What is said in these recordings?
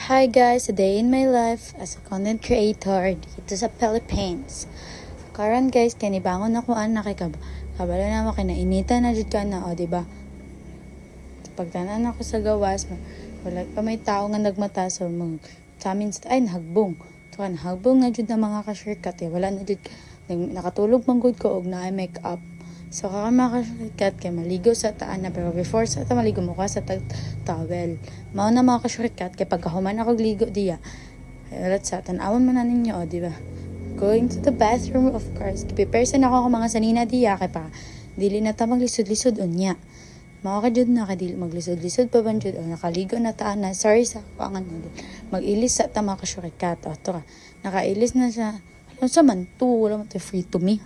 Hi guys, a day in my life as a content creator dito sa Philippines. Karon guys, kanibangon ako anak kay kabalo na mo kinainitan na jud ka na diba? Pagtanan ako sa gawas, wala pa may tao nga nagmata so sa amin ay nahagbong. So nahagbong nga jud na mga ka-shortcut wala na jud nakatulog man gud ko og na make up. So kaka mga kay maligo sa taan na pero before sa maligo mo ka sa towel. Mao na mga ka-shortcut kay pagkahuman ako ligo diya. Alat sa tan-awon man na ninyo di ba? Going to the bathroom of course. Prepare sa ako mga sanina diya kay pa dili na ta maglisod-lisod unya. Mao ka jud na kadili maglisod-lisod pa ban jud nakaligo na taan na sorry sa pangan mag-ilis sa ta mga ka-shortcut to nakailis na siya. Ano sa man to, wala mo to free to me.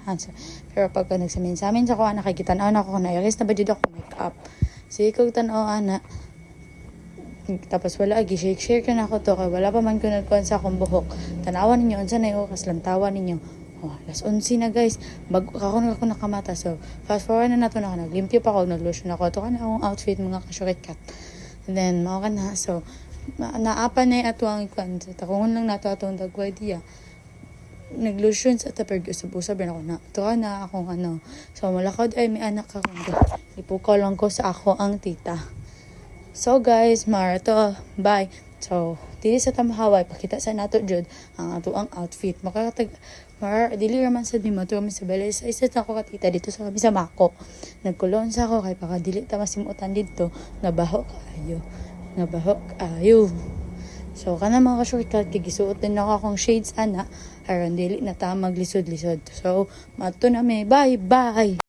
Pero pagka nagsamin sa amin sa kuha, nakikita-an ako na iris na ba dito ako make up. Sige kong tanaw ana. Tapos wala, shake ka na ako to. Kaya wala pa man ko nagkuhan sa akong buhok. Tanawan ninyo, unsa na yung kaslantawan ninyo. Alas 11 na guys. Bago ako nakamata. So, fast forward na nato na ako. Naglimpyo pa ako, naglotion ako. Ito ka na akong outfit, mga ka-shortcut. And then, mao ka na. So, naapa na yung atuang ikuan. So, takungon lang nato atong dagway diya. Naglotion sa tapos usab-usab na ako na ito na akong so malakad ay may anak ako ipukaw lang ko sa ako ang tita. So guys, marato bye. So dili sa tamahaway pakita sa nato jud ang ato ang outfit makatag dili raman sa di mato kami sa balis isa ako ka tita dito sa kami sa Mako nagkulon sa ako kay baka dili ta masimutan dito nabaho kayo. So, kana mga ka-shortcut, gisuot din ako akong shades, aron dili na ta maglisod-lisod. So, mato na may bye-bye!